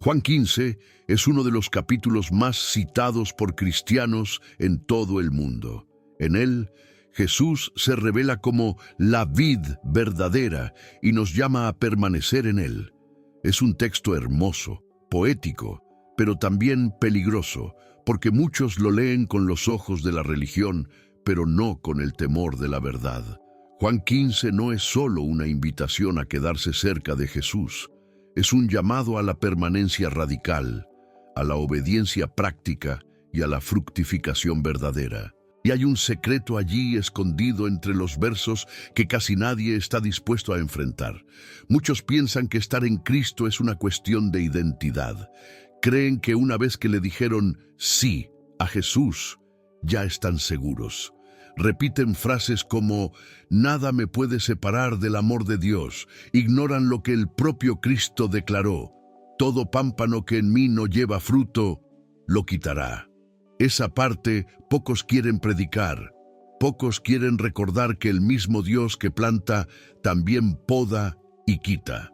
Juan 15 es uno de los capítulos más citados por cristianos en todo el mundo. En él, Jesús se revela como la vid verdadera y nos llama a permanecer en él. Es un texto hermoso, poético, pero también peligroso, porque muchos lo leen con los ojos de la religión, pero no con el temor de la verdad. Juan 15 no es solo una invitación a quedarse cerca de Jesús, es un llamado a la permanencia radical, a la obediencia práctica y a la fructificación verdadera. Y hay un secreto allí escondido entre los versos que casi nadie está dispuesto a enfrentar. Muchos piensan que estar en Cristo es una cuestión de identidad. Creen que una vez que le dijeron sí a Jesús, ya están seguros. Repiten frases como «Nada me puede separar del amor de Dios». Ignoran lo que el propio Cristo declaró. «Todo pámpano que en mí no lleva fruto, lo quitará». Esa parte pocos quieren predicar. Pocos quieren recordar que el mismo Dios que planta también poda y quita.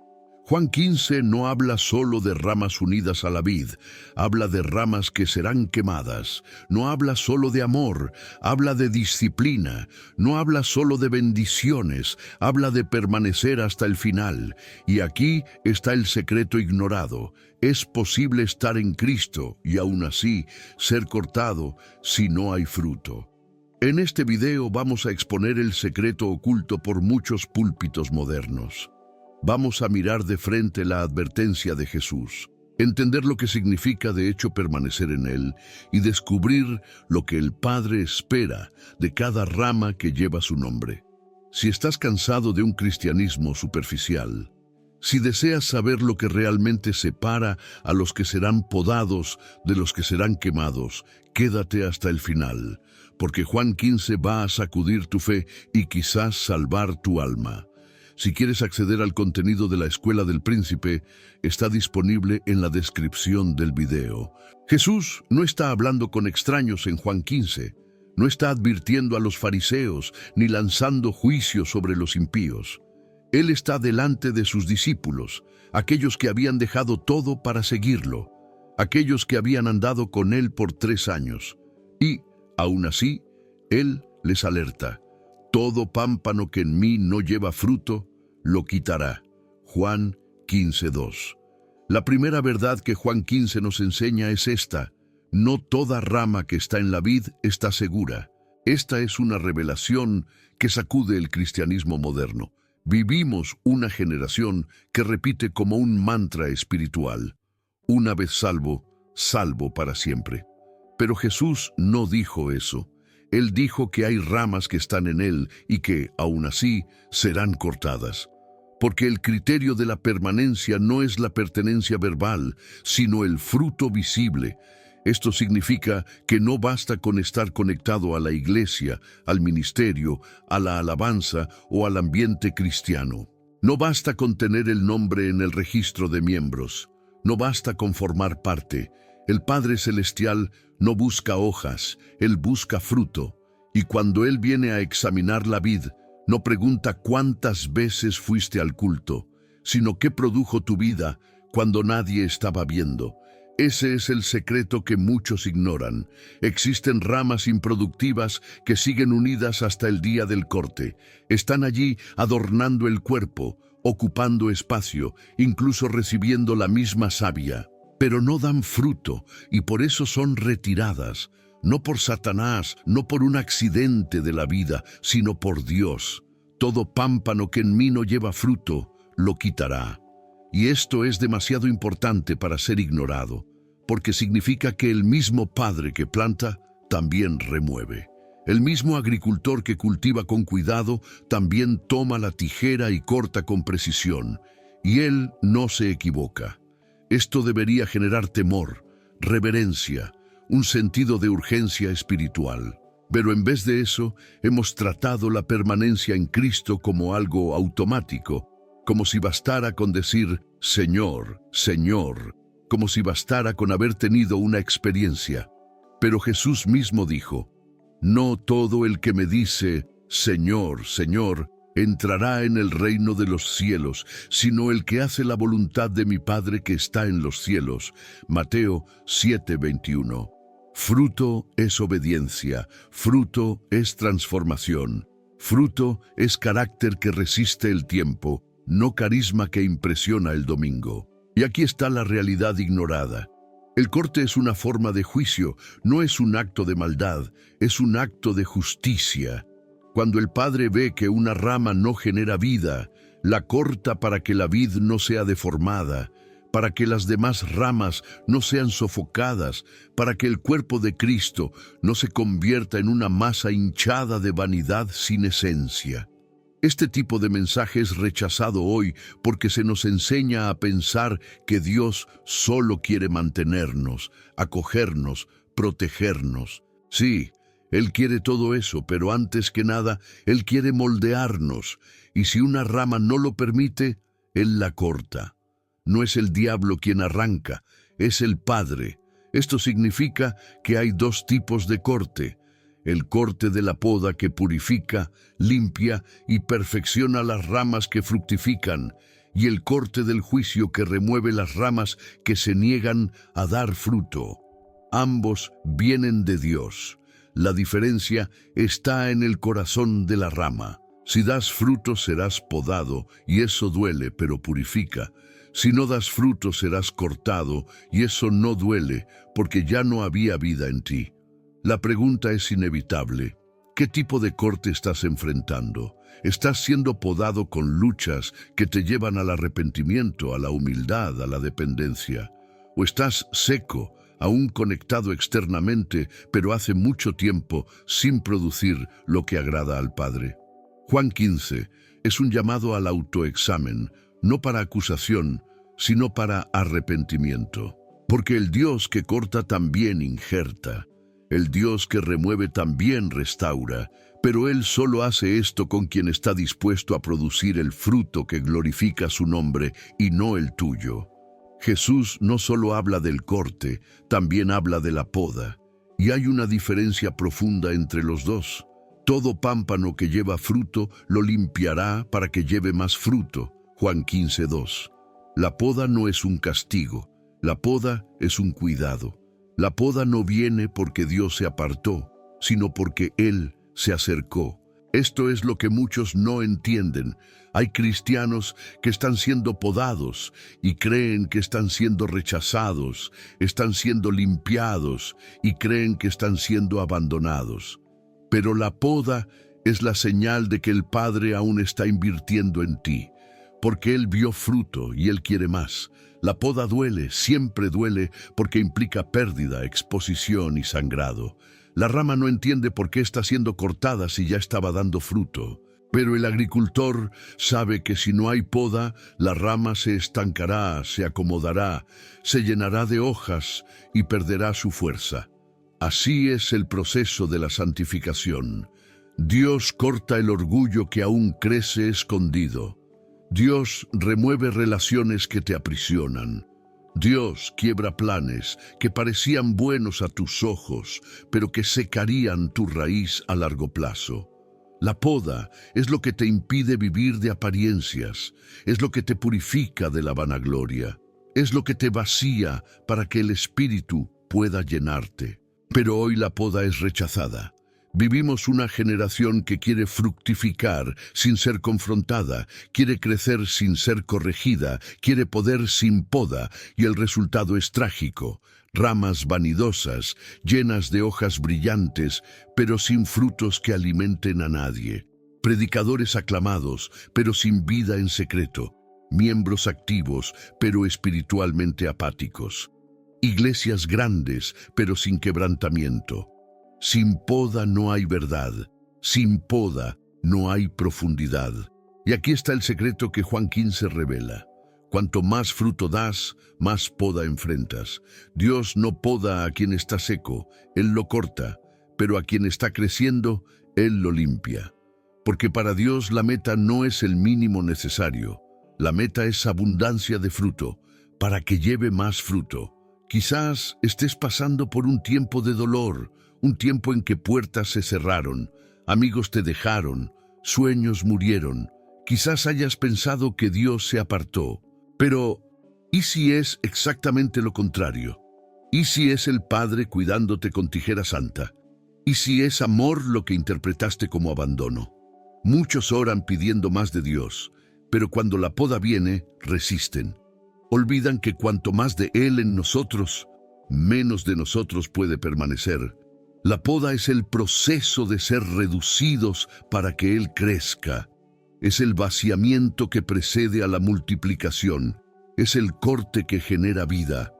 Juan 15 no habla solo de ramas unidas a la vid, habla de ramas que serán quemadas. No habla solo de amor, habla de disciplina. No habla solo de bendiciones, habla de permanecer hasta el final. Y aquí está el secreto ignorado. Es posible estar en Cristo y aún así ser cortado si no hay fruto. En este video vamos a exponer el secreto oculto por muchos púlpitos modernos. Vamos a mirar de frente la advertencia de Jesús, entender lo que significa de hecho permanecer en Él y descubrir lo que el Padre espera de cada rama que lleva su nombre. Si estás cansado de un cristianismo superficial, si deseas saber lo que realmente separa a los que serán podados de los que serán quemados, quédate hasta el final, porque Juan 15 va a sacudir tu fe y quizás salvar tu alma. Si quieres acceder al contenido de la Escuela del Príncipe, está disponible en la descripción del video. Jesús no está hablando con extraños en Juan 15, no está advirtiendo a los fariseos ni lanzando juicios sobre los impíos. Él está delante de sus discípulos, aquellos que habían dejado todo para seguirlo, aquellos que habían andado con él por 3 años. Y, aún así, él les alerta. Todo pámpano que en mí no lleva fruto, lo quitará. Juan 15:2. La primera verdad que Juan 15 nos enseña es esta: no toda rama que está en la vid está segura. Esta es una revelación que sacude el cristianismo moderno. Vivimos una generación que repite como un mantra espiritual: una vez salvo, salvo para siempre. Pero Jesús no dijo eso. Él dijo que hay ramas que están en él y que, aún así, serán cortadas. Porque el criterio de la permanencia no es la pertenencia verbal, sino el fruto visible. Esto significa que no basta con estar conectado a la iglesia, al ministerio, a la alabanza o al ambiente cristiano. No basta con tener el nombre en el registro de miembros. No basta con formar parte. El Padre Celestial no busca hojas, Él busca fruto. Y cuando Él viene a examinar la vid, no pregunta cuántas veces fuiste al culto, sino qué produjo tu vida cuando nadie estaba viendo. Ese es el secreto que muchos ignoran. Existen ramas improductivas que siguen unidas hasta el día del corte. Están allí adornando el cuerpo, ocupando espacio, incluso recibiendo la misma savia. Pero no dan fruto y por eso son retiradas, no por Satanás, no por un accidente de la vida, sino por Dios. Todo pámpano que en mí no lleva fruto, lo quitará. Y esto es demasiado importante para ser ignorado, porque significa que el mismo Padre que planta, también remueve. El mismo agricultor que cultiva con cuidado, también toma la tijera y corta con precisión. Y Él no se equivoca. Esto debería generar temor, reverencia, un sentido de urgencia espiritual. Pero en vez de eso, hemos tratado la permanencia en Cristo como algo automático, como si bastara con decir Señor, Señor, como si bastara con haber tenido una experiencia. Pero Jesús mismo dijo, no todo el que me dice Señor, Señor, entrará en el reino de los cielos, sino el que hace la voluntad de mi Padre que está en los cielos. Mateo 7:21. Fruto es obediencia, fruto es transformación, fruto es carácter que resiste el tiempo, no carisma que impresiona el domingo. Y aquí está la realidad ignorada. El corte es una forma de juicio, no es un acto de maldad, es un acto de justicia. Cuando el Padre ve que una rama no genera vida, la corta para que la vid no sea deformada, para que las demás ramas no sean sofocadas, para que el cuerpo de Cristo no se convierta en una masa hinchada de vanidad sin esencia. Este tipo de mensaje es rechazado hoy porque se nos enseña a pensar que Dios solo quiere mantenernos, acogernos, protegernos. Sí, Él quiere todo eso, pero antes que nada, Él quiere moldearnos, y si una rama no lo permite, Él la corta. No es el diablo quien arranca, es el Padre. Esto significa que hay dos tipos de corte: el corte de la poda que purifica, limpia y perfecciona las ramas que fructifican, y el corte del juicio que remueve las ramas que se niegan a dar fruto. Ambos vienen de Dios. La diferencia está en el corazón de la rama. Si das fruto serás podado, y eso duele, pero purifica. Si no das fruto serás cortado, y eso no duele, porque ya no había vida en ti. La pregunta es inevitable. ¿Qué tipo de corte estás enfrentando? ¿Estás siendo podado con luchas que te llevan al arrepentimiento, a la humildad, a la dependencia? ¿O estás seco, aún conectado externamente, pero hace mucho tiempo sin producir lo que agrada al Padre? Juan 15 es un llamado al autoexamen, no para acusación, sino para arrepentimiento. Porque el Dios que corta también injerta. El Dios que remueve también restaura, pero Él solo hace esto con quien está dispuesto a producir el fruto que glorifica su nombre y no el tuyo. Jesús no solo habla del corte, también habla de la poda, y hay una diferencia profunda entre los dos. Todo pámpano que lleva fruto lo limpiará para que lleve más fruto. Juan 15:2. La poda no es un castigo, la poda es un cuidado. La poda no viene porque Dios se apartó, sino porque Él se acercó. Esto es lo que muchos no entienden. Hay cristianos que están siendo podados y creen que están siendo rechazados, están siendo limpiados y creen que están siendo abandonados. Pero la poda es la señal de que el Padre aún está invirtiendo en ti, porque Él vio fruto y Él quiere más. La poda duele, siempre duele, porque implica pérdida, exposición y sangrado. La rama no entiende por qué está siendo cortada si ya estaba dando fruto. Pero el agricultor sabe que si no hay poda, la rama se estancará, se acomodará, se llenará de hojas y perderá su fuerza. Así es el proceso de la santificación. Dios corta el orgullo que aún crece escondido. Dios remueve relaciones que te aprisionan. Dios quiebra planes que parecían buenos a tus ojos, pero que secarían tu raíz a largo plazo. La poda es lo que te impide vivir de apariencias, es lo que te purifica de la vanagloria, es lo que te vacía para que el Espíritu pueda llenarte. Pero hoy la poda es rechazada. Vivimos una generación que quiere fructificar sin ser confrontada, quiere crecer sin ser corregida, quiere poder sin poda, y el resultado es trágico. Ramas vanidosas, llenas de hojas brillantes, pero sin frutos que alimenten a nadie. Predicadores aclamados, pero sin vida en secreto. Miembros activos, pero espiritualmente apáticos. Iglesias grandes, pero sin quebrantamiento. Sin poda no hay verdad, sin poda no hay profundidad. Y aquí está el secreto que Juan 15 revela. Cuanto más fruto das, más poda enfrentas. Dios no poda a quien está seco, Él lo corta, pero a quien está creciendo, Él lo limpia. Porque para Dios la meta no es el mínimo necesario, la meta es abundancia de fruto, para que lleve más fruto. Quizás estés pasando por un tiempo de dolor, un tiempo en que puertas se cerraron, amigos te dejaron, sueños murieron. Quizás hayas pensado que Dios se apartó. Pero, ¿y si es exactamente lo contrario? ¿Y si es el Padre cuidándote con tijera santa? ¿Y si es amor lo que interpretaste como abandono? Muchos oran pidiendo más de Dios, pero cuando la poda viene, resisten. Olvidan que cuanto más de Él en nosotros, menos de nosotros puede permanecer. La poda es el proceso de ser reducidos para que Él crezca. Es el vaciamiento que precede a la multiplicación. Es el corte que genera vida.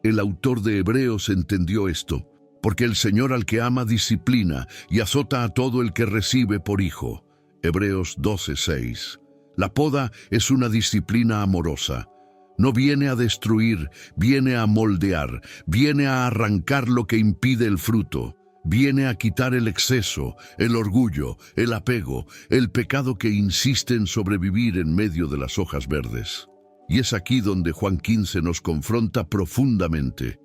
El autor de Hebreos entendió esto, porque el Señor al que ama disciplina y azota a todo el que recibe por hijo. Hebreos 12:6. La poda es una disciplina amorosa. No viene a destruir, viene a moldear, viene a arrancar lo que impide el fruto. Viene a quitar el exceso, el orgullo, el apego, el pecado que insiste en sobrevivir en medio de las hojas verdes. Y es aquí donde Juan 15 nos confronta profundamente.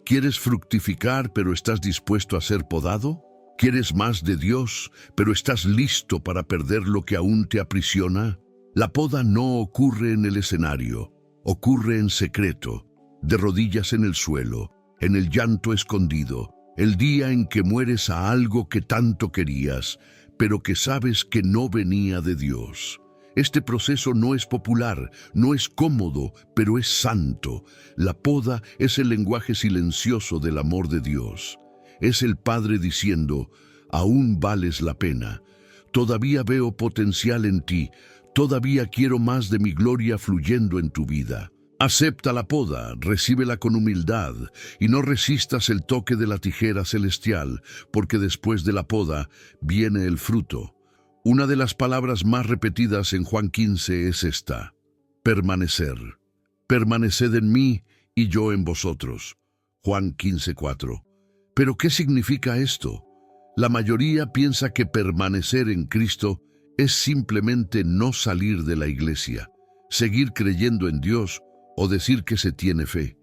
¿Quieres fructificar pero estás dispuesto a ser podado? ¿Quieres más de Dios pero estás listo para perder lo que aún te aprisiona? La poda no ocurre en el escenario, ocurre en secreto, de rodillas en el suelo, en el llanto escondido. El día en que mueres a algo que tanto querías, pero que sabes que no venía de Dios. Este proceso no es popular, no es cómodo, pero es santo. La poda es el lenguaje silencioso del amor de Dios. Es el Padre diciendo, aún vales la pena. Todavía veo potencial en ti, todavía quiero más de mi gloria fluyendo en tu vida. Acepta la poda, recíbela con humildad, y no resistas el toque de la tijera celestial, porque después de la poda viene el fruto. Una de las palabras más repetidas en Juan 15 es esta: permanecer. Permaneced en mí y yo en vosotros. Juan 15:4. ¿Pero qué significa esto? La mayoría piensa que permanecer en Cristo es simplemente no salir de la iglesia, seguir creyendo en Dios, o decir que se tiene fe.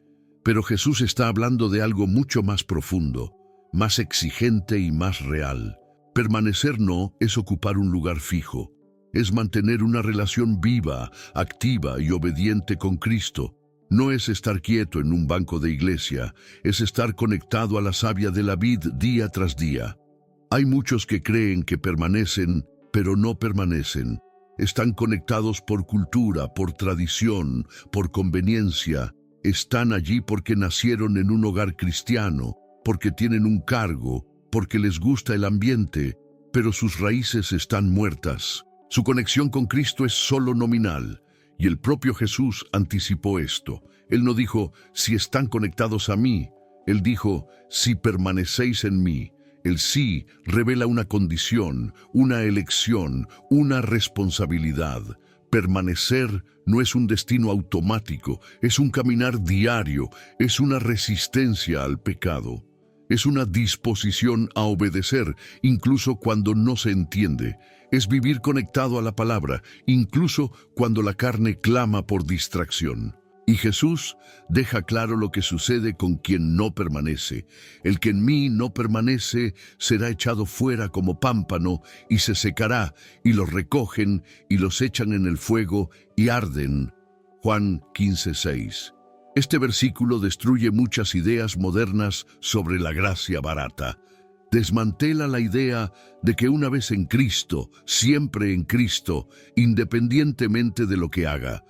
Pero Jesús está hablando de algo mucho más profundo, más exigente y más real. Permanecer no es ocupar un lugar fijo, es mantener una relación viva, activa y obediente con Cristo. No es estar quieto en un banco de iglesia, es estar conectado a la savia de la vid día tras día. Hay muchos que creen que permanecen, pero no permanecen. Están conectados por cultura, por tradición, por conveniencia. Están allí porque nacieron en un hogar cristiano, porque tienen un cargo, porque les gusta el ambiente, pero sus raíces están muertas. Su conexión con Cristo es solo nominal, y el propio Jesús anticipó esto. Él no dijo, si están conectados a mí. Él dijo, si permanecéis en mí. El sí revela una condición, una elección, una responsabilidad. Permanecer no es un destino automático, es un caminar diario, es una resistencia al pecado. Es una disposición a obedecer, incluso cuando no se entiende. Es vivir conectado a la palabra, incluso cuando la carne clama por distracción. Y Jesús deja claro lo que sucede con quien no permanece. El que en mí no permanece será echado fuera como pámpano y se secará, y los recogen y los echan en el fuego y arden. Juan 15:6. Este versículo destruye muchas ideas modernas sobre la gracia barata. Desmantela la idea de que una vez en Cristo, siempre en Cristo, independientemente de lo que haga.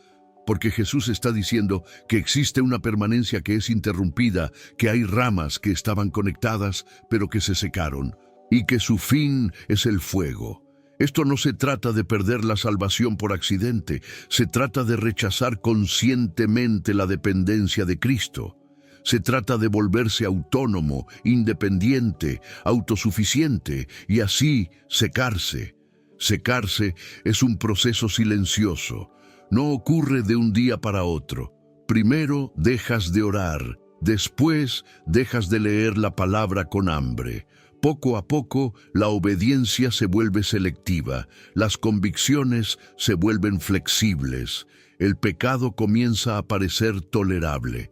Porque Jesús está diciendo que existe una permanencia que es interrumpida, que hay ramas que estaban conectadas pero que se secaron, y que su fin es el fuego. Esto no se trata de perder la salvación por accidente, se trata de rechazar conscientemente la dependencia de Cristo. Se trata de volverse autónomo, independiente, autosuficiente y así secarse. Secarse es un proceso silencioso. No ocurre de un día para otro. Primero dejas de orar, después dejas de leer la palabra con hambre. Poco a poco, la obediencia se vuelve selectiva, las convicciones se vuelven flexibles, el pecado comienza a parecer tolerable.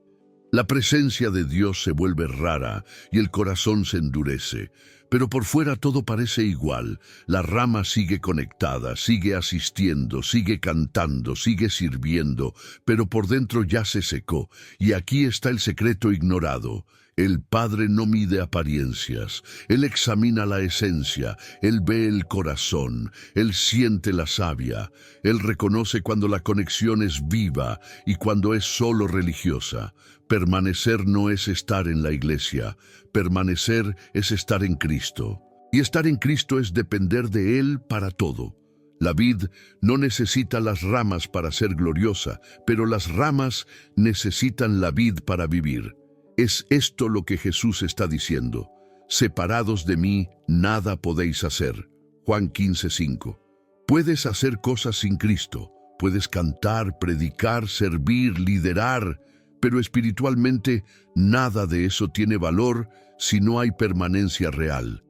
La presencia de Dios se vuelve rara y el corazón se endurece. pero por fuera todo parece igual. La rama sigue conectada, sigue asistiendo, sigue cantando, sigue sirviendo, pero por dentro ya se secó. Y aquí está el secreto ignorado. El Padre no mide apariencias, Él examina la esencia, Él ve el corazón, Él siente la savia, Él reconoce cuando la conexión es viva y cuando es solo religiosa. Permanecer no es estar en la iglesia, permanecer es estar en Cristo. Y estar en Cristo es depender de Él para todo. La vid no necesita las ramas para ser gloriosa, pero las ramas necesitan la vid para vivir. Es esto lo que Jesús está diciendo. Separados de mí, nada podéis hacer. Juan 15:5. Puedes hacer cosas sin Cristo. Puedes cantar, predicar, servir, liderar, pero espiritualmente nada de eso tiene valor si no hay permanencia real.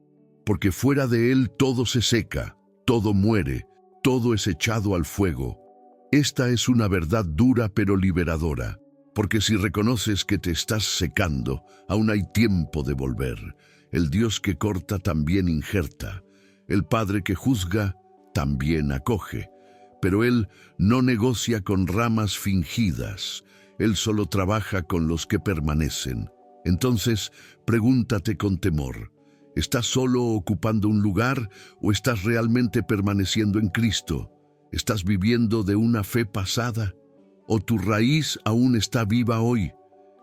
Porque fuera de Él todo se seca, todo muere, todo es echado al fuego. Esta es una verdad dura pero liberadora. Porque si reconoces que te estás secando, aún hay tiempo de volver. El Dios que corta también injerta. El Padre que juzga también acoge. Pero Él no negocia con ramas fingidas. Él solo trabaja con los que permanecen. Entonces, pregúntate con temor. ¿Estás solo ocupando un lugar o estás realmente permaneciendo en Cristo? ¿Estás viviendo de una fe pasada? ¿O tu raíz aún está viva hoy?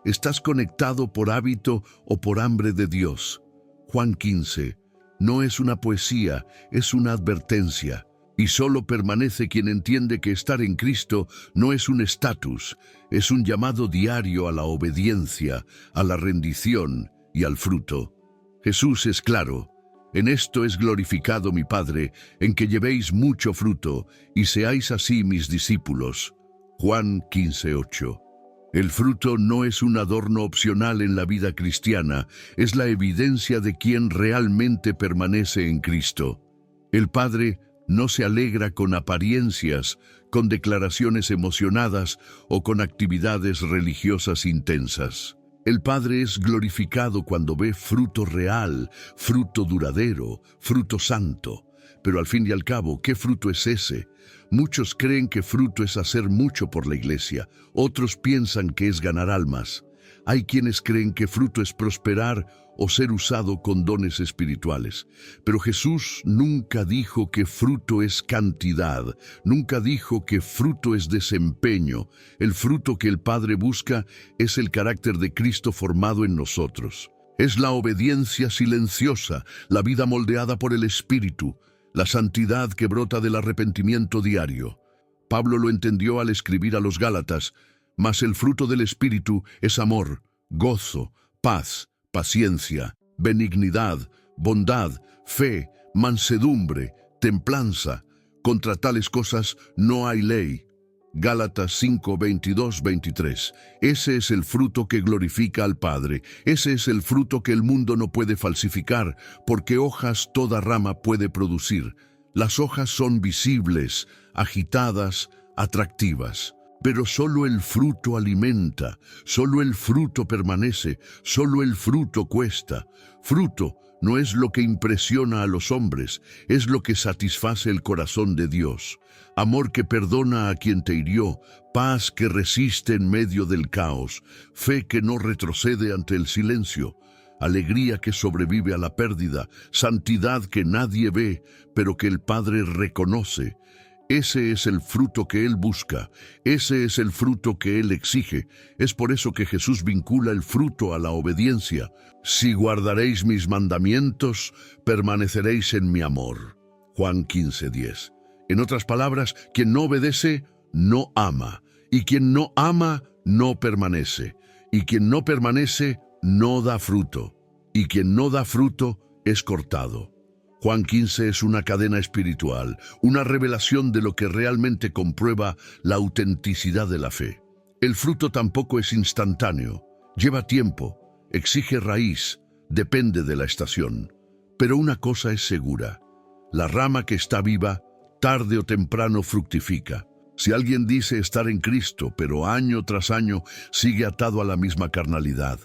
¿Estás conectado por hábito o por hambre de Dios? Juan 15. No es una poesía, es una advertencia. Y solo permanece quien entiende que estar en Cristo no es un estatus, es un llamado diario a la obediencia, a la rendición y al fruto. Jesús es claro. En esto es glorificado mi Padre, en que llevéis mucho fruto y seáis así mis discípulos. Juan 15:8. El fruto no es un adorno opcional en la vida cristiana, es la evidencia de quien realmente permanece en Cristo. El Padre no se alegra con apariencias, con declaraciones emocionadas o con actividades religiosas intensas. El Padre es glorificado cuando ve fruto real, fruto duradero, fruto santo. Pero al fin y al cabo, ¿qué fruto es ese? Muchos creen que fruto es hacer mucho por la iglesia, otros piensan que es ganar almas. Hay quienes creen que fruto es prosperar o ser usado con dones espirituales. Pero Jesús nunca dijo que fruto es cantidad, nunca dijo que fruto es desempeño. El fruto que el Padre busca es el carácter de Cristo formado en nosotros. Es la obediencia silenciosa, la vida moldeada por el Espíritu, la santidad que brota del arrepentimiento diario. Pablo lo entendió al escribir a los Gálatas, mas el fruto del Espíritu es amor, gozo, paz, paciencia, benignidad, bondad, fe, mansedumbre, templanza. Contra tales cosas no hay ley. Gálatas 5, 22, 23. Ese es el fruto que glorifica al Padre. Ese es el fruto que el mundo no puede falsificar, porque hojas toda rama puede producir. Las hojas son visibles, agitadas, atractivas. Pero solo el fruto alimenta, solo el fruto permanece, solo el fruto cuesta. Fruto no es lo que impresiona a los hombres, es lo que satisface el corazón de Dios. Amor que perdona a quien te hirió, paz que resiste en medio del caos, fe que no retrocede ante el silencio, alegría que sobrevive a la pérdida, santidad que nadie ve, pero que el Padre reconoce. Ese es el fruto que Él busca, ese es el fruto que Él exige. Es por eso que Jesús vincula el fruto a la obediencia. Si guardaréis mis mandamientos, permaneceréis en mi amor. Juan 15:10. En otras palabras, quien no obedece, no ama. Y quien no ama, no permanece. Y quien no permanece, no da fruto. Y quien no da fruto, es cortado. Juan 15 es una cadena espiritual, una revelación de lo que realmente comprueba la autenticidad de la fe. El fruto tampoco es instantáneo, lleva tiempo, exige raíz, depende de la estación. Pero una cosa es segura, la rama que está viva, tarde o temprano fructifica. Si alguien dice estar en Cristo, pero año tras año sigue atado a la misma carnalidad,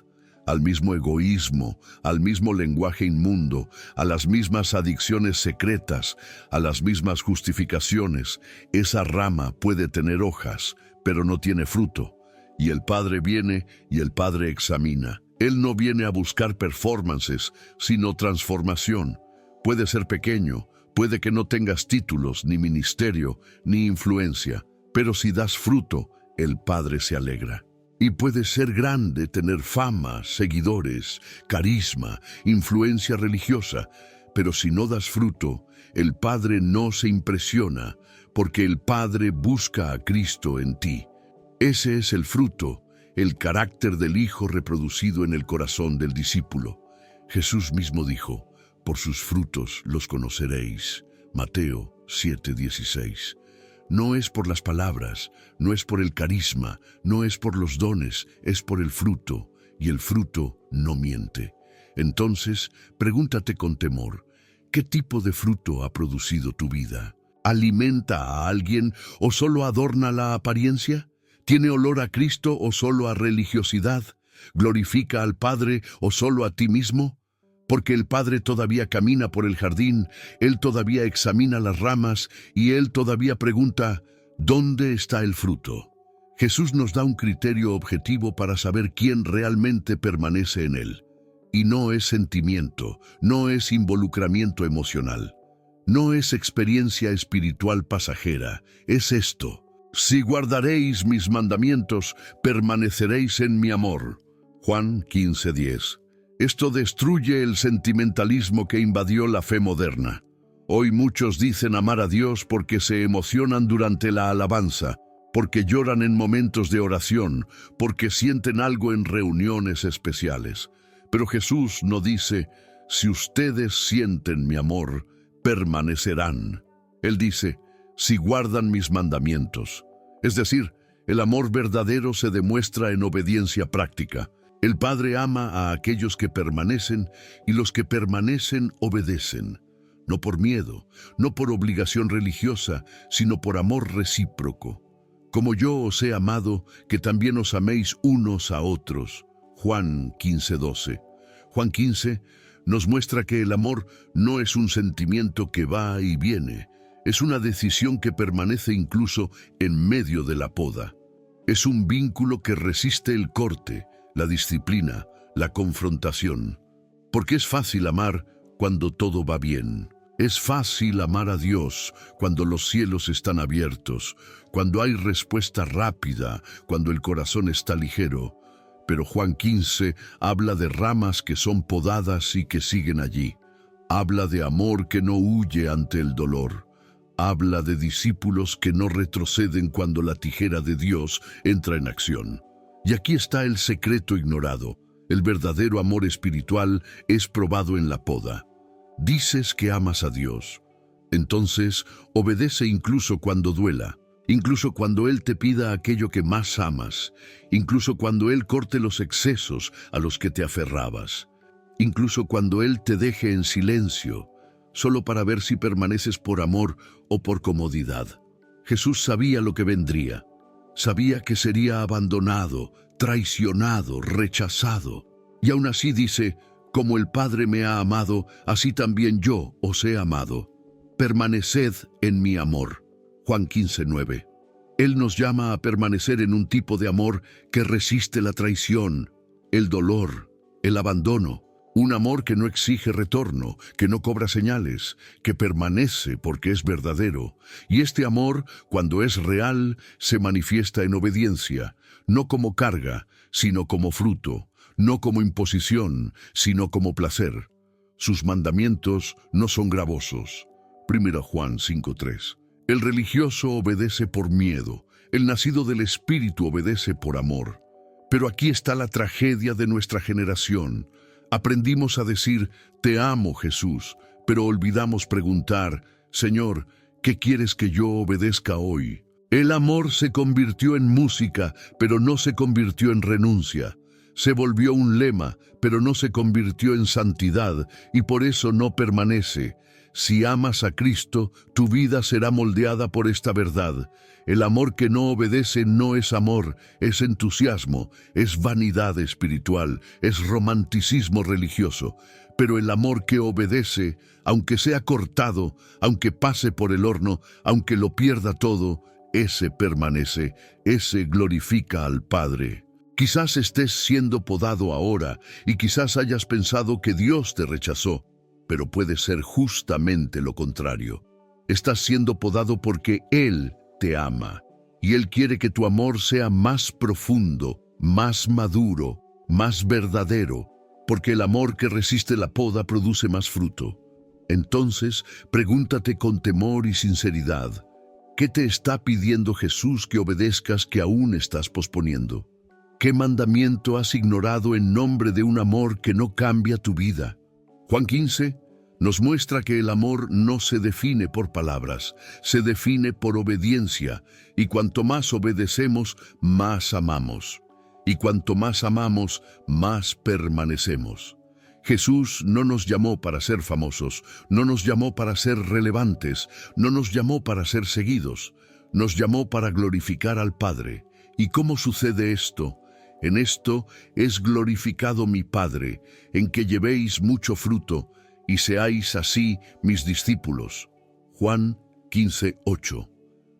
al mismo egoísmo, al mismo lenguaje inmundo, a las mismas adicciones secretas, a las mismas justificaciones. Esa rama puede tener hojas, pero no tiene fruto. Y el Padre viene y el Padre examina. Él no viene a buscar performances, sino transformación. Puede ser pequeño, puede que no tengas títulos, ni ministerio, ni influencia, pero si das fruto, el Padre se alegra. Y puede ser grande, tener fama, seguidores, carisma, influencia religiosa, pero si no das fruto, el Padre no se impresiona, porque el Padre busca a Cristo en ti. Ese es el fruto, el carácter del Hijo reproducido en el corazón del discípulo. Jesús mismo dijo: por sus frutos los conoceréis. Mateo 7:16. No es por las palabras, no es por el carisma, no es por los dones, es por el fruto, y el fruto no miente. Entonces, pregúntate con temor, ¿qué tipo de fruto ha producido tu vida? ¿Alimenta a alguien o solo adorna la apariencia? ¿Tiene olor a Cristo o solo a religiosidad? ¿Glorifica al Padre o solo a ti mismo? Porque el Padre todavía camina por el jardín, Él todavía examina las ramas y Él todavía pregunta: ¿dónde está el fruto? Jesús nos da un criterio objetivo para saber quién realmente permanece en Él. Y no es sentimiento, no es involucramiento emocional, no es experiencia espiritual pasajera, es esto: si guardaréis mis mandamientos, permaneceréis en mi amor. Juan 15:10. Esto destruye el sentimentalismo que invadió la fe moderna. Hoy muchos dicen amar a Dios porque se emocionan durante la alabanza, porque lloran en momentos de oración, porque sienten algo en reuniones especiales. Pero Jesús no dice: si ustedes sienten mi amor, permanecerán. Él dice: si guardan mis mandamientos. Es decir, el amor verdadero se demuestra en obediencia práctica. El Padre ama a aquellos que permanecen, y los que permanecen obedecen. No por miedo, no por obligación religiosa, sino por amor recíproco. Como yo os he amado, que también os améis unos a otros. Juan 15:12. Juan 15 nos muestra que el amor no es un sentimiento que va y viene, es una decisión que permanece incluso en medio de la poda. Es un vínculo que resiste el corte, la disciplina, la confrontación. Porque es fácil amar cuando todo va bien. Es fácil amar a Dios cuando los cielos están abiertos, cuando hay respuesta rápida, cuando el corazón está ligero. Pero Juan 15 habla de ramas que son podadas y que siguen allí. Habla de amor que no huye ante el dolor. Habla de discípulos que no retroceden cuando la tijera de Dios entra en acción. Y aquí está el secreto ignorado. El verdadero amor espiritual es probado en la poda. Dices que amas a Dios. Entonces, obedece incluso cuando duela, incluso cuando Él te pida aquello que más amas, incluso cuando Él corte los excesos a los que te aferrabas, incluso cuando Él te deje en silencio, solo para ver si permaneces por amor o por comodidad. Jesús sabía lo que vendría. Sabía que sería abandonado, traicionado, rechazado. Y aún así dice: como el Padre me ha amado, así también yo os he amado. Permaneced en mi amor. Juan 15:9. Él nos llama a permanecer en un tipo de amor que resiste la traición, el dolor, el abandono. Un amor que no exige retorno, que no cobra señales, que permanece porque es verdadero. Y este amor, cuando es real, se manifiesta en obediencia, no como carga, sino como fruto, no como imposición, sino como placer. Sus mandamientos no son gravosos. 1 Juan 5:3. El religioso obedece por miedo, el nacido del Espíritu obedece por amor. Pero aquí está la tragedia de nuestra generación. Aprendimos a decir: te amo, Jesús, pero olvidamos preguntar: Señor, ¿qué quieres que yo obedezca hoy? El amor se convirtió en música, pero no se convirtió en renuncia. Se volvió un lema, pero no se convirtió en santidad, y por eso no permanece. Si amas a Cristo, tu vida será moldeada por esta verdad. El amor que no obedece no es amor, es entusiasmo, es vanidad espiritual, es romanticismo religioso. Pero el amor que obedece, aunque sea cortado, aunque pase por el horno, aunque lo pierda todo, ese permanece, ese glorifica al Padre. Quizás estés siendo podado ahora y quizás hayas pensado que Dios te rechazó, pero puede ser justamente lo contrario. Estás siendo podado porque Él te ama y Él quiere que tu amor sea más profundo, más maduro, más verdadero, porque el amor que resiste la poda produce más fruto. Entonces, pregúntate con temor y sinceridad, ¿qué te está pidiendo Jesús que obedezcas que aún estás posponiendo? ¿Qué mandamiento has ignorado en nombre de un amor que no cambia tu vida? Juan 15 nos muestra que el amor no se define por palabras, se define por obediencia, y cuanto más obedecemos, más amamos. Y cuanto más amamos, más permanecemos. Jesús no nos llamó para ser famosos, no nos llamó para ser relevantes, no nos llamó para ser seguidos, nos llamó para glorificar al Padre. ¿Y cómo sucede esto? En esto es glorificado mi Padre, en que llevéis mucho fruto, y seáis así mis discípulos. Juan 15:8.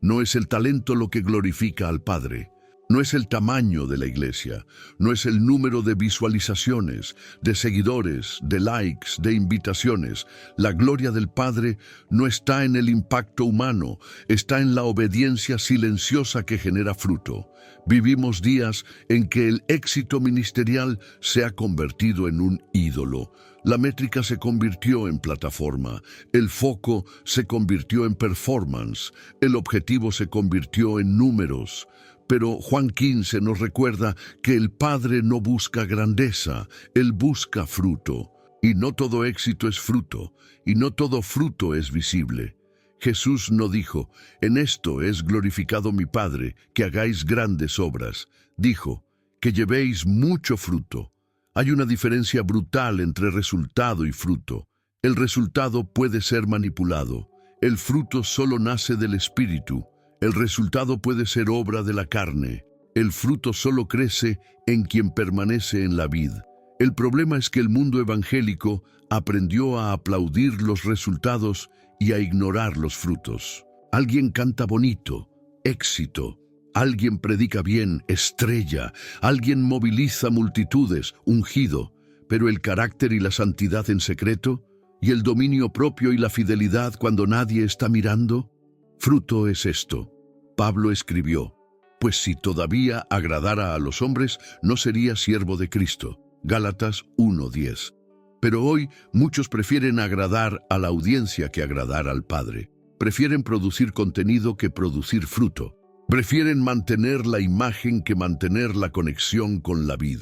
No es el talento lo que glorifica al Padre. No es el tamaño de la iglesia, no es el número de visualizaciones, de seguidores, de likes, de invitaciones. La gloria del Padre no está en el impacto humano, está en la obediencia silenciosa que genera fruto. Vivimos días en que el éxito ministerial se ha convertido en un ídolo. La métrica se convirtió en plataforma, el foco se convirtió en performance, el objetivo se convirtió en números. Pero Juan 15 nos recuerda que el Padre no busca grandeza, Él busca fruto. Y no todo éxito es fruto, y no todo fruto es visible. Jesús no dijo, en esto es glorificado mi Padre, que hagáis grandes obras. Dijo, que llevéis mucho fruto. Hay una diferencia brutal entre resultado y fruto. El resultado puede ser manipulado. El fruto solo nace del Espíritu. El resultado puede ser obra de la carne. El fruto solo crece en quien permanece en la vid. El problema es que el mundo evangélico aprendió a aplaudir los resultados y a ignorar los frutos. Alguien canta bonito, éxito. Alguien predica bien, estrella. Alguien moviliza multitudes, ungido. Pero el carácter y la santidad en secreto, y el dominio propio y la fidelidad cuando nadie está mirando, fruto es esto. Pablo escribió, pues si todavía agradara a los hombres, no sería siervo de Cristo. Gálatas 1:10. Pero hoy muchos prefieren agradar a la audiencia que agradar al Padre. Prefieren producir contenido que producir fruto. Prefieren mantener la imagen que mantener la conexión con la vid.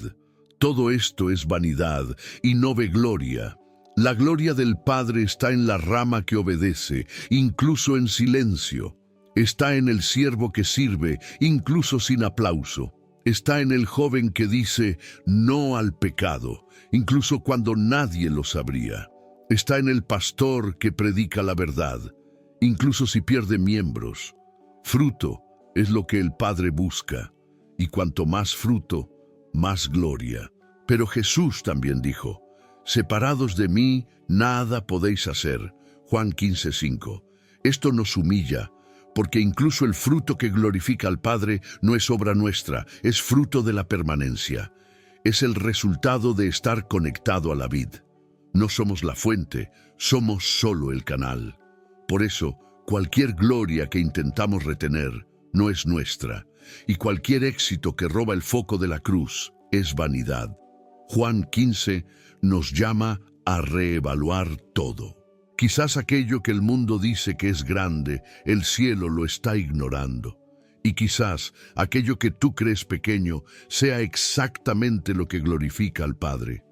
Todo esto es vanidad y no ve gloria. La gloria del Padre está en la rama que obedece, incluso en silencio. Está en el siervo que sirve, incluso sin aplauso. Está en el joven que dice no al pecado, incluso cuando nadie lo sabría. Está en el pastor que predica la verdad, incluso si pierde miembros. Fruto es lo que el Padre busca, y cuanto más fruto, más gloria. Pero Jesús también dijo, separados de mí, nada podéis hacer. Juan 15:5. Esto nos humilla, porque incluso el fruto que glorifica al Padre no es obra nuestra, es fruto de la permanencia. Es el resultado de estar conectado a la vid. No somos la fuente, somos solo el canal. Por eso, cualquier gloria que intentamos retener no es nuestra, y cualquier éxito que roba el foco de la cruz es vanidad. Juan 15 nos llama a reevaluar todo. Quizás aquello que el mundo dice que es grande, el cielo lo está ignorando. Y quizás aquello que tú crees pequeño sea exactamente lo que glorifica al Padre.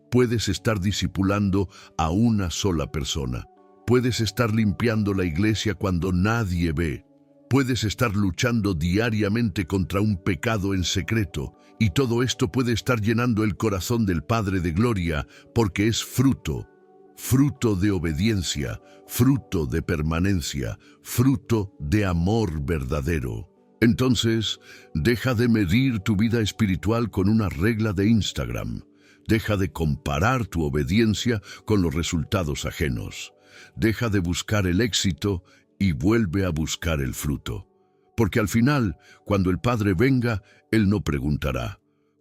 Puedes estar discipulando a una sola persona. Puedes estar limpiando la iglesia cuando nadie ve. Puedes estar luchando diariamente contra un pecado en secreto. Y todo esto puede estar llenando el corazón del Padre de gloria porque es fruto. fruto de obediencia, fruto de permanencia, fruto de amor verdadero. Entonces, deja de medir tu vida espiritual con una regla de Instagram. Deja de comparar tu obediencia con los resultados ajenos. Deja de buscar el éxito y vuelve a buscar el fruto. Porque al final, cuando el Padre venga, Él no preguntará: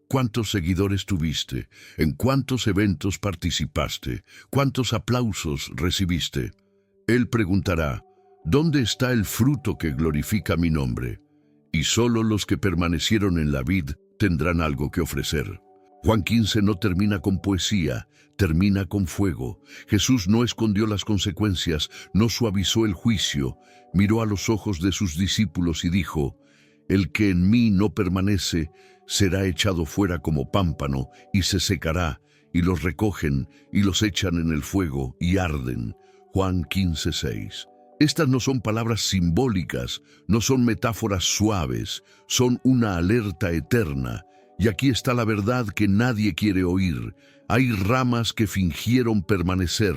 ¿cuántos seguidores tuviste? ¿En cuántos eventos participaste? ¿Cuántos aplausos recibiste? Él preguntará: ¿dónde está el fruto que glorifica mi nombre? Y solo los que permanecieron en la vid tendrán algo que ofrecer. Juan 15 no termina con poesía, termina con fuego. Jesús no escondió las consecuencias, no suavizó el juicio, miró a los ojos de sus discípulos y dijo: el que en mí no permanece será echado fuera como pámpano y se secará, y los recogen y los echan en el fuego y arden. Juan 15:6. Estas no son palabras simbólicas, no son metáforas suaves, son una alerta eterna. Y aquí está la verdad que nadie quiere oír. Hay ramas que fingieron permanecer,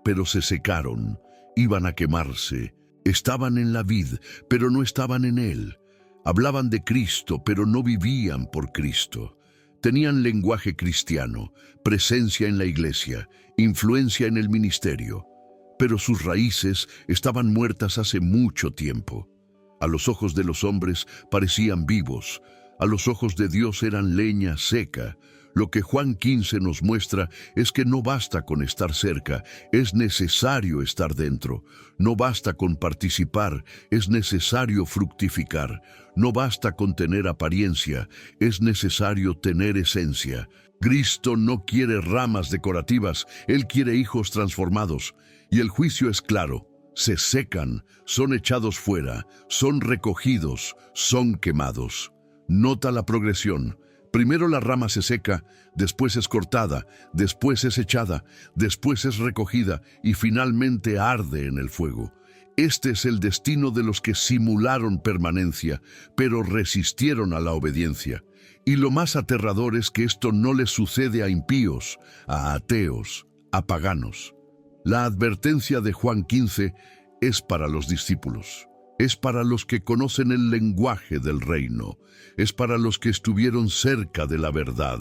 pero se secaron, iban a quemarse. Estaban en la vid, pero no estaban en Él. Hablaban de Cristo, pero no vivían por Cristo. Tenían lenguaje cristiano, presencia en la iglesia, influencia en el ministerio, pero sus raíces estaban muertas hace mucho tiempo. A los ojos de los hombres parecían vivos, a los ojos de Dios eran leña seca. Lo que Juan 15 nos muestra es que no basta con estar cerca, es necesario estar dentro. No basta con participar, es necesario fructificar. No basta con tener apariencia, es necesario tener esencia. Cristo no quiere ramas decorativas, Él quiere hijos transformados. Y el juicio es claro: se secan, son echados fuera, son recogidos, son quemados. Nota la progresión. Primero la rama se seca, después es cortada, después es echada, después es recogida y finalmente arde en el fuego. Este es el destino de los que simularon permanencia, pero resistieron a la obediencia. Y lo más aterrador es que esto no les sucede a impíos, a ateos, a paganos. La advertencia de Juan 15 es para los discípulos. Es para los que conocen el lenguaje del reino. Es para los que estuvieron cerca de la verdad.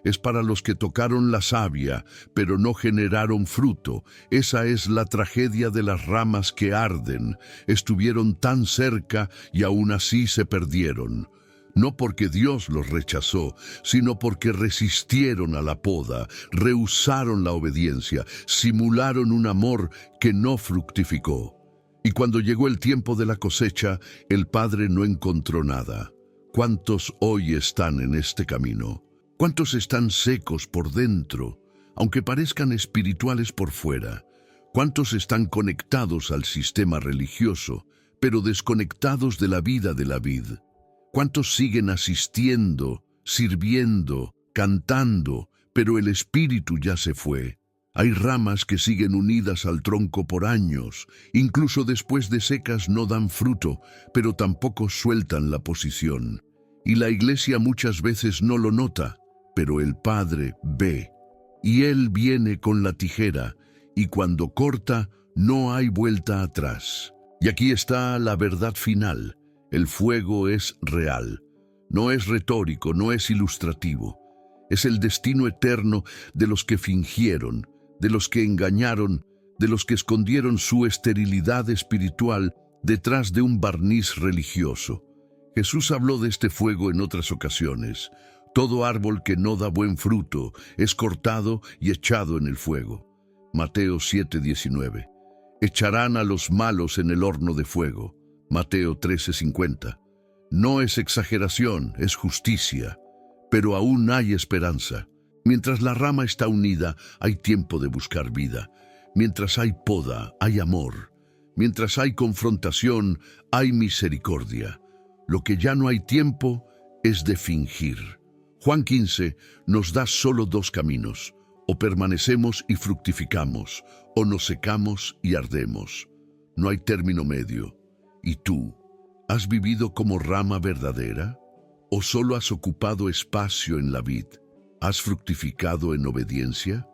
Es para los que tocaron la savia, pero no generaron fruto. Esa es la tragedia de las ramas que arden. Estuvieron tan cerca y aún así se perdieron. No porque Dios los rechazó, sino porque resistieron a la poda, rehusaron la obediencia, simularon un amor que no fructificó. Y cuando llegó el tiempo de la cosecha, el Padre no encontró nada. ¿Cuántos hoy están en este camino? ¿Cuántos están secos por dentro, aunque parezcan espirituales por fuera? ¿Cuántos están conectados al sistema religioso, pero desconectados de la vida de la vid? ¿Cuántos siguen asistiendo, sirviendo, cantando, pero el espíritu ya se fue? Hay ramas que siguen unidas al tronco por años, incluso después de secas no dan fruto, pero tampoco sueltan la posición. Y la iglesia muchas veces no lo nota, pero el Padre ve. Y Él viene con la tijera, y cuando corta, no hay vuelta atrás. Y aquí está la verdad final: el fuego es real. No es retórico, no es ilustrativo. Es el destino eterno de los que fingieron, de los que engañaron, de los que escondieron su esterilidad espiritual detrás de un barniz religioso. Jesús habló de este fuego en otras ocasiones. Todo árbol que no da buen fruto es cortado y echado en el fuego. Mateo 7:19. Echarán a los malos en el horno de fuego. Mateo 13:50. No es exageración, es justicia. Pero aún hay esperanza. Mientras la rama está unida, hay tiempo de buscar vida. Mientras hay poda, hay amor. Mientras hay confrontación, hay misericordia. Lo que ya no hay tiempo es de fingir. Juan 15 nos da solo dos caminos: o permanecemos y fructificamos, o nos secamos y ardemos. No hay término medio. ¿Y tú? ¿Has vivido como rama verdadera? ¿O solo has ocupado espacio en la vid? ¿Has fructificado en obediencia?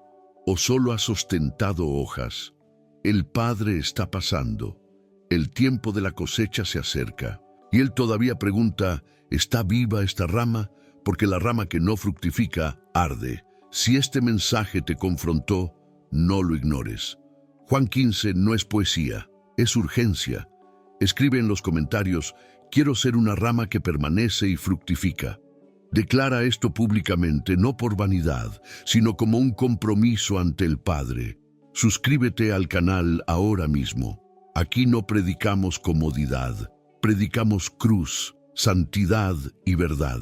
¿O solo has ostentado hojas? El Padre está pasando. El tiempo de la cosecha se acerca. Y Él todavía pregunta, ¿está viva esta rama? Porque la rama que no fructifica arde. Si este mensaje te confrontó, no lo ignores. Juan 15 no es poesía, es urgencia. Escribe en los comentarios, quiero ser una rama que permanece y fructifica. Declara esto públicamente, no por vanidad, sino como un compromiso ante el Padre. Suscríbete al canal ahora mismo. Aquí no predicamos comodidad, predicamos cruz, santidad y verdad.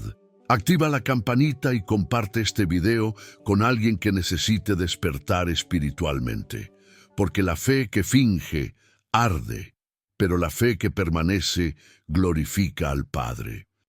Activa la campanita y comparte este video con alguien que necesite despertar espiritualmente. Porque la fe que finge arde, pero la fe que permanece glorifica al Padre.